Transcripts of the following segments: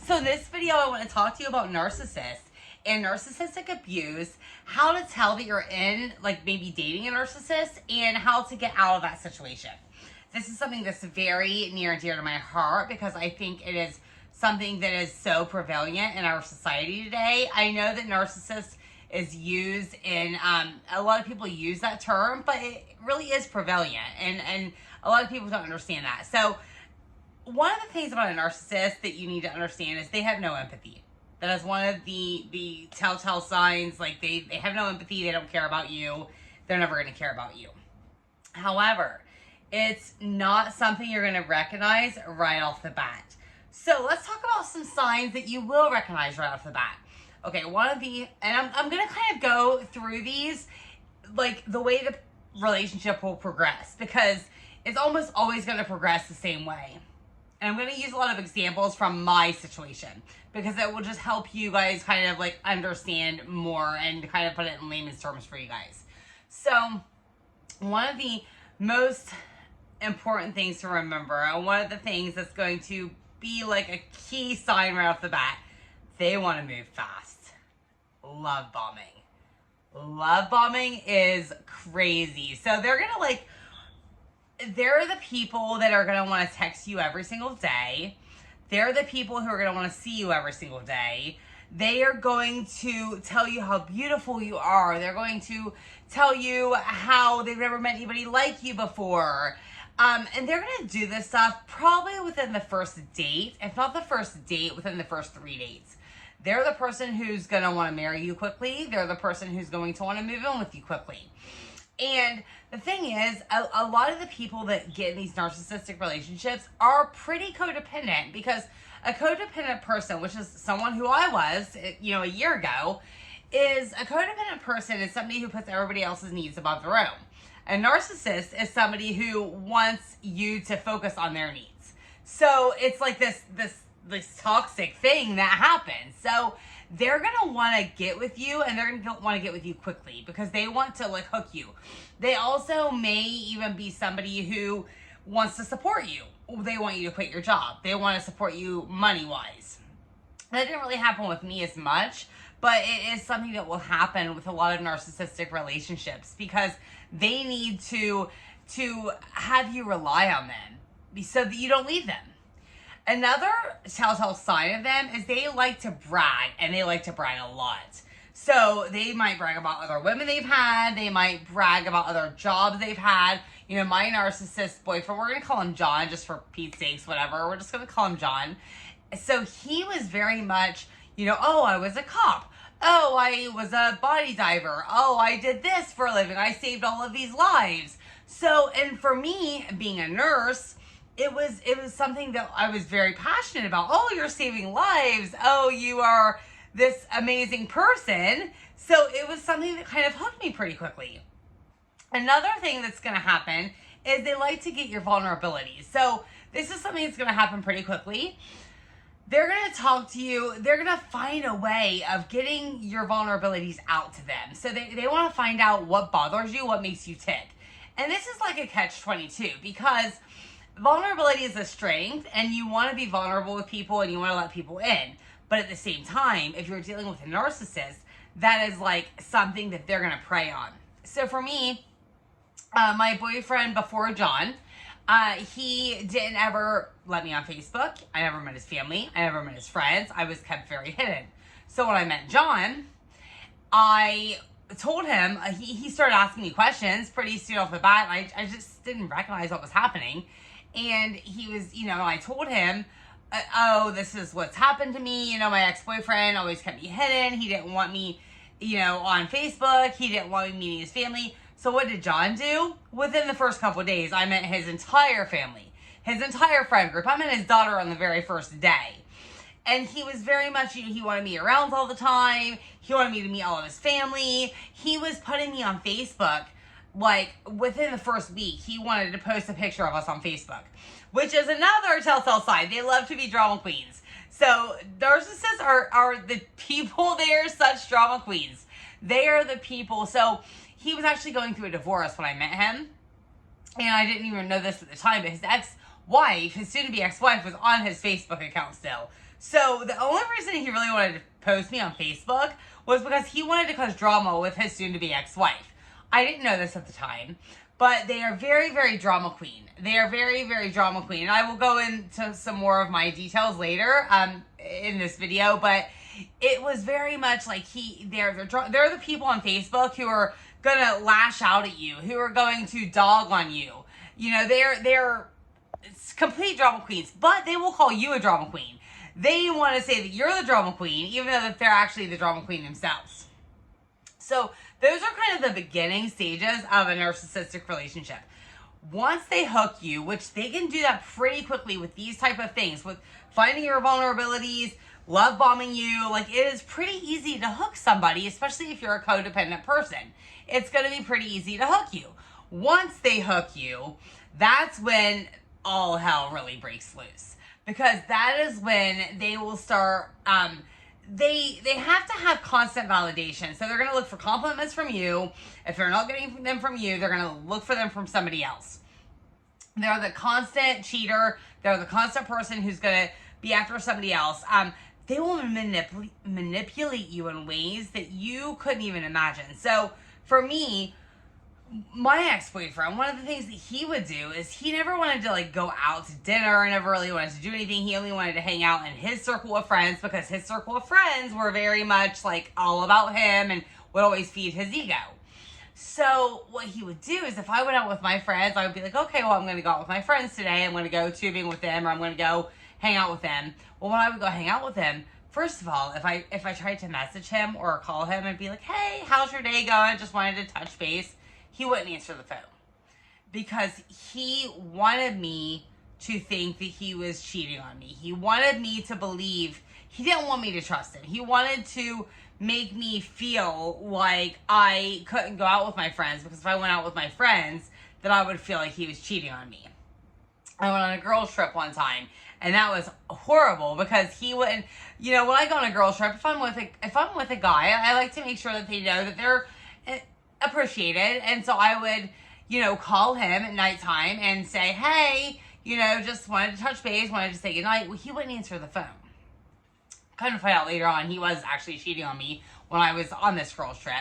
So in this video, I want to talk to you about narcissists and narcissistic abuse, how to tell that you're in, like, maybe dating a narcissist, and how to get out of that situation. This is something that's very near and dear to my heart because I think it is something that is so prevalent in our society today. I know that narcissist is used in, a lot of people use that term, but it really is prevalent, and a lot of people don't understand that. So one of the things about a narcissist that you need to understand is they have no empathy. That is one of the telltale signs. Like, they have no empathy. They don't care about you. They're never going to care about you. However, it's not something you're going to recognize right off the bat. So let's talk about some signs that you will recognize right off the bat. Okay, one of the, and I'm going to kind of go through these, like, the way the relationship will progress, because it's almost always going to progress the same way. And I'm going to use a lot of examples from my situation because it will just help you guys kind of like understand more and kind of put it in layman's terms for you guys. So one of the most important things to remember, and one of the things that's going to be like a key sign right off the bat, they want to move fast. Love bombing. Love bombing is crazy. So they're going to like, they're the people that are going to want to text you every single day. They're the people who are going to want to see you every single day. They are going to tell you how beautiful you are. They're going to tell you how they've never met anybody like you before. And they're going to do this stuff probably within the first date, if not the first date, within the first 3 dates. They're the person who's going to want to marry you quickly. They're the person who's going to want to move in with you quickly. And the thing is, a lot of the people that get in these narcissistic relationships are pretty codependent, because a codependent person, which is someone who I was, a year ago, is a codependent person is somebody who puts everybody else's needs above their own. A narcissist is somebody who wants you to focus on their needs. So it's like this toxic thing that happens. So they're going to want to get with you, and they're going to want to get with you quickly because they want to like hook you. They also may even be somebody who wants to support you. They want you to quit your job. They want to support you money-wise. That didn't really happen with me as much, but it is something that will happen with a lot of narcissistic relationships because they need to have you rely on them so that you don't leave them. Another telltale sign of them is they like to brag, and they like to brag a lot. So they might brag about other women they've had. They might brag about other jobs they've had. My narcissist boyfriend, we're going to call him John just for Pete's sakes, whatever. We're just going to call him John. So he was very much, oh, I was a cop. Oh, I was a body diver. Oh, I did this for a living. I saved all of these lives. So, and for me, being a nurse, it was something that I was very passionate about. Oh, you're saving lives. Oh, you are this amazing person. So it was something that kind of hooked me pretty quickly. Another thing that's going to happen is they like to get your vulnerabilities. So this is something that's going to happen pretty quickly. They're going to talk to you. They're going to find a way of getting your vulnerabilities out to them. So they want to find out what bothers you, what makes you tick. And this is like a catch-22 because vulnerability is a strength, and you want to be vulnerable with people and you want to let people in. But at the same time, if you're dealing with a narcissist, that is like something that they're going to prey on. So for me, my boyfriend before John, he didn't ever let me on Facebook. I never met his family. I never met his friends. I was kept very hidden. So when I met John, I told him, he started asking me questions pretty soon off the bat. I just didn't recognize what was happening. And he was, I told him, oh, this is what's happened to me. My ex-boyfriend always kept me hidden. He didn't want me, on Facebook. He didn't want me meeting his family. So what did John do? Within the first couple of days, I met his entire family, his entire friend group. I met his daughter on the very first day. And he was very much, he wanted me around all the time. He wanted me to meet all of his family. He was putting me on Facebook. Like, within the first week, he wanted to post a picture of us on Facebook, which is another telltale sign. They love to be drama queens. So narcissists are the people. They are such drama queens. They are the people. So he was actually going through a divorce when I met him. And I didn't even know this at the time, but his ex-wife, his soon-to-be ex-wife, was on his Facebook account still. So the only reason he really wanted to post me on Facebook was because he wanted to cause drama with his soon-to-be ex-wife. I didn't know this at the time, but they are very, very drama queen. They are very, very drama queen. And I will go into some more of my details later in this video, but it was very much like they're the people on Facebook who are gonna lash out at you, who are going to dog on you. You know, they're complete drama queens, but they will call you a drama queen. They want to say that you're the drama queen, even though that they're actually the drama queen themselves. So those are kind of the beginning stages of a narcissistic relationship. Once they hook you, which they can do that pretty quickly with these type of things, with finding your vulnerabilities, love bombing you, like it is pretty easy to hook somebody, especially if you're a codependent person. It's going to be pretty easy to hook you. Once they hook you, that's when all hell really breaks loose. Because that is when they will start, they have to have constant validation. So they're going to look for compliments from you. If they're not getting them from you, they're going to look for them from somebody else. They're the constant cheater. They're the constant person who's going to be after somebody else. They will manipulate you in ways that you couldn't even imagine. So for me, my ex-boyfriend, one of the things that he would do is he never wanted to like go out to dinner, never really wanted to do anything. He only wanted to hang out in his circle of friends because his circle of friends were very much like all about him and would always feed his ego. So what he would do is if I went out with my friends, I would be like, okay, well, I'm going to go out with my friends today. I'm going to go tubing with them, or I'm going to go hang out with them. Well, when I would go hang out with him, first of all, if I tried to message him or call him and be like, hey, how's your day going? Just wanted to touch base. He wouldn't answer the phone because he wanted me to think that he was cheating on me. He wanted me to believe, he didn't want me to trust him. He wanted to make me feel like I couldn't go out with my friends because if I went out with my friends, then I would feel like he was cheating on me. I went on a girls trip one time and that was horrible because he wouldn't, you know, when I go on a girls trip, if I'm with a guy, I like to make sure that they know that they're appreciated. And so I would, you know, call him at nighttime and say, hey, you know, just wanted to touch base, wanted to say goodnight. Well, he wouldn't answer the phone. Kind of find out later on he was actually cheating on me when I was on this girls trip.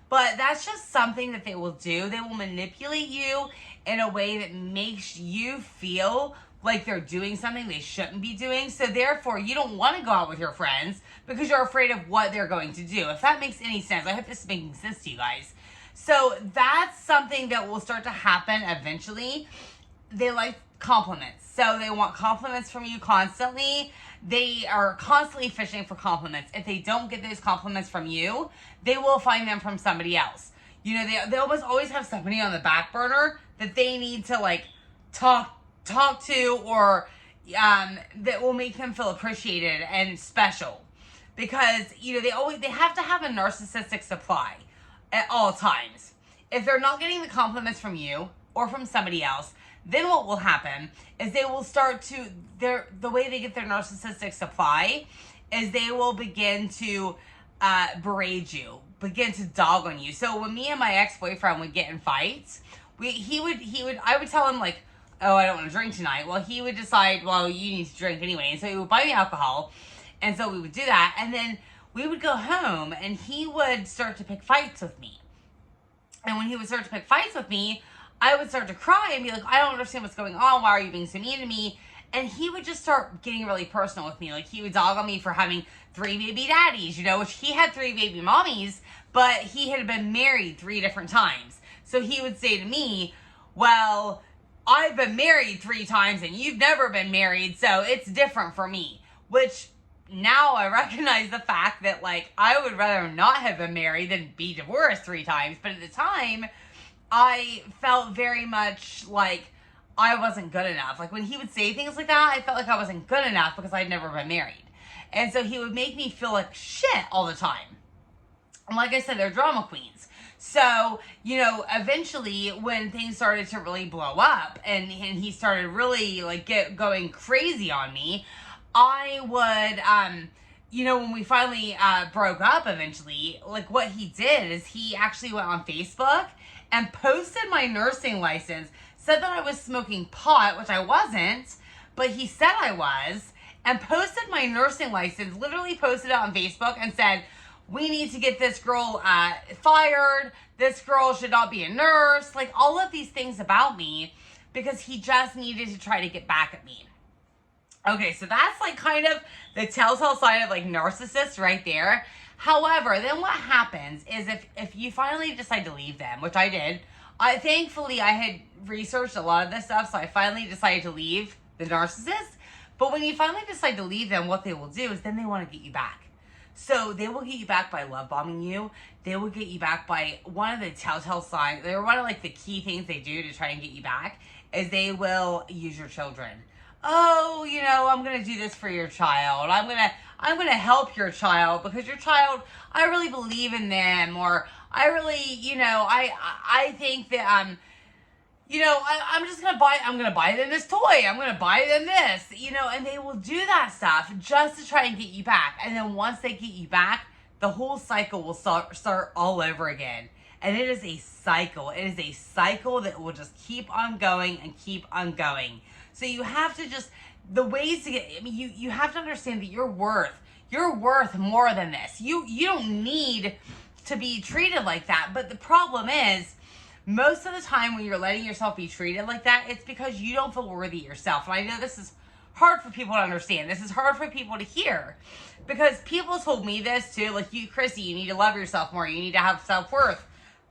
But that's just something that they will do. They will manipulate you in a way that makes you feel like they're doing something they shouldn't be doing. So therefore, you don't want to go out with your friends because you're afraid of what they're going to do. If that makes any sense. I hope this is making sense to you guys. So that's something that will start to happen eventually. They like compliments. So they want compliments from you constantly. They are constantly fishing for compliments. If they don't get those compliments from you, they will find them from somebody else. You know, they almost always have somebody on the back burner that they need to like talk to, or that will make them feel appreciated and special. Because, you know, they have to have a narcissistic supply at all times. If they're not getting the compliments from you or from somebody else, then what will happen is they will start to, the way they get their narcissistic supply is they will begin to berate you, begin to dog on you. So when me and my ex-boyfriend would get in fights, I would tell him like, oh, I don't want to drink tonight. Well, he would decide, well, you need to drink anyway. And so he would buy me alcohol. And so we would do that. And then we would go home and he would start to pick fights with me. And when he would start to pick fights with me, I would start to cry and be like, I don't understand what's going on. Why are you being so mean to me? And he would just start getting really personal with me. Like he would dog on me for having 3 baby daddies, you know, which he had 3 baby mommies, but he had been married 3 different times. So he would say to me, well, I've been married 3 times and you've never been married, so it's different for me. Which now I recognize the fact that like I would rather not have been married than be divorced 3 times. But at the time, I felt very much like I wasn't good enough. Like when he would say things like that, I felt like I wasn't good enough because I'd never been married. And so he would make me feel like shit all the time. And like I said, they're drama queens. So, you know, eventually when things started to really blow up and he started really like going crazy on me, I would, you know, when we finally broke up eventually, like what he did is he actually went on Facebook and posted my nursing license, said that I was smoking pot, which I wasn't, but he said I was, and posted my nursing license, literally posted it on Facebook and said, we need to get this girl fired. This girl should not be a nurse. Like all of these things about me because he just needed to try to get back at me. Okay, so that's like kind of the telltale sign of like narcissists right there. However, then what happens is if you finally decide to leave them, which I did, thankfully I had researched a lot of this stuff, so I finally decided to leave the narcissist. But when you finally decide to leave them, what they will do is then they want to get you back. So they will get you back by love bombing you. They will get you back by one of the telltale signs. They're one of like the key things they do to try and get you back is they will use your children. Oh, you know, I'm going to do this for your child. I'm going to help your child because your child, I really believe in them, or I really, you know, I think that you know, I'm going to buy them this toy. I'm going to buy them this, you know, and they will do that stuff just to try and get you back. And then once they get you back, the whole cycle will start all over again. And it is a cycle. It is a cycle that will just keep on going and keep on going. So you have to just, the ways to get, I mean, you have to understand that you're worth more than this. You don't need to be treated like that. But the problem is, most of the time when you're letting yourself be treated like that, it's because you don't feel worthy yourself. And I know this is hard for people to understand. This is hard for people to hear. Because people told me this too, like, you, Chrissy, you need to love yourself more. You need to have self-worth.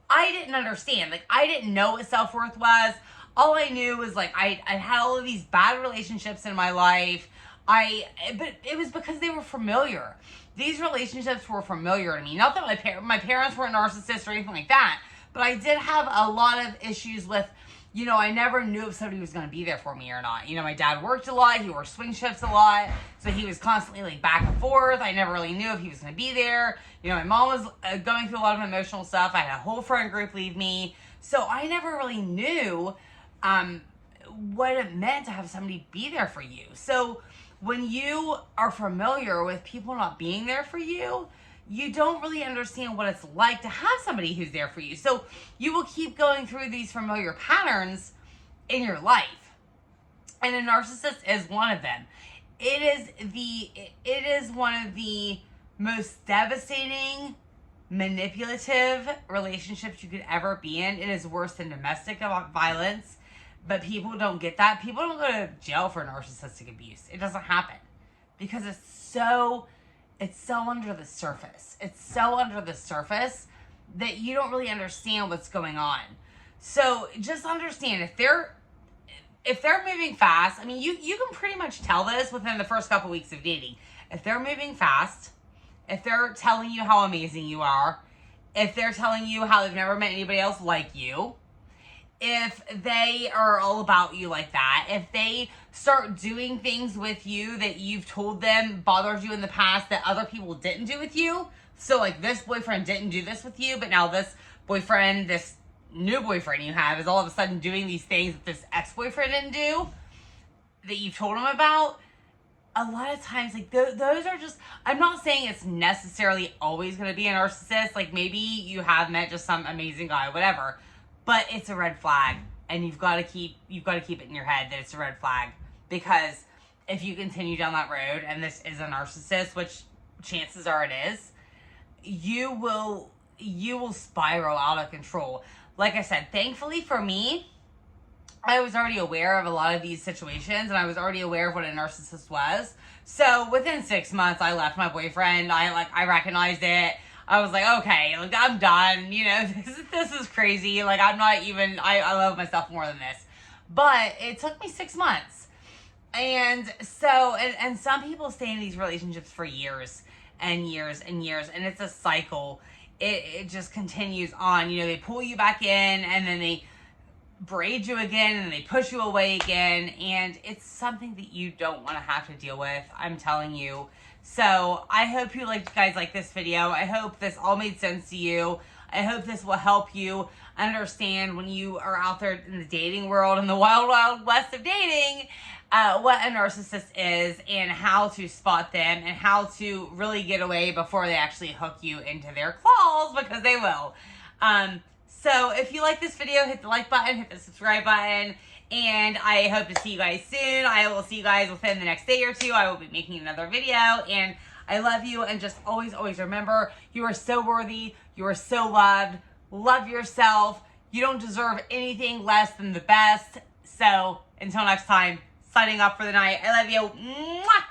I didn't understand. Like, I didn't know what self-worth was. All I knew was, like, I had all of these bad relationships in my life. But it was because they were familiar. These relationships were familiar to me. Not that my parents weren't narcissists or anything like that. But I did have a lot of issues with, you know, I never knew if somebody was going to be there for me or not. You know, my dad worked a lot. He worked swing shifts a lot. So he was constantly like back and forth. I never really knew if he was going to be there. You know, my mom was going through a lot of emotional stuff. I had a whole friend group leave me. So I never really knew what it meant to have somebody be there for you. So when you are familiar with people not being there for you, you don't really understand what it's like to have somebody who's there for you. So you will keep going through these familiar patterns in your life. And a narcissist is one of them. It is one of the most devastating, manipulative relationships you could ever be in. It is worse than domestic violence, but people don't get that. People don't go to jail for narcissistic abuse. It doesn't happen because it's so under the surface. It's so under the surface that you don't really understand what's going on. So just understand if they're moving fast, I mean, you can pretty much tell this within the first couple weeks of dating. If they're moving fast, if they're telling you how amazing you are, if they're telling you how they've never met anybody else like you, if they are all about you like that, if they start doing things with you that you've told them bothered you in the past that other people didn't do with you. So like this boyfriend didn't do this with you, but now this boyfriend, this new boyfriend you have is all of a sudden doing these things that this ex-boyfriend didn't do that you've told him about. A lot of times, like those are just, I'm not saying it's necessarily always going to be a narcissist. Like maybe you have met just some amazing guy, whatever. But it's a red flag, and you've got to keep it in your head that it's a red flag, because if you continue down that road and this is a narcissist, which chances are it is, you will spiral out of control. Like I said, thankfully for me, I was already aware of a lot of these situations, and I was already aware of what a narcissist was. So within 6 months, I left my boyfriend. I recognized it. I was like, okay, like I'm done. You know, this is crazy. Like I'm not even, I love myself more than this. But it took me 6 months. And so, and some people stay in these relationships for years and years and years. And it's a cycle. It just continues on. You know, they pull you back in, and then they braid you again, and they push you away again. And it's something that you don't want to have to deal with. I'm telling you. So I hope you guys like this video. I hope this all made sense to you. I hope this will help you understand when you are out there in the dating world, in the wild, wild west of dating, what a narcissist is and how to spot them and how to really get away before they actually hook you into their claws, because they will. So if you like this video, hit the like button, hit the subscribe button. And I hope to see you guys soon. I will see you guys within the next day or two. I will be making another video. And I love you. And just always, always remember, you are so worthy. You are so loved. Love yourself. You don't deserve anything less than the best. So until next time, signing off for the night. I love you. Mwah!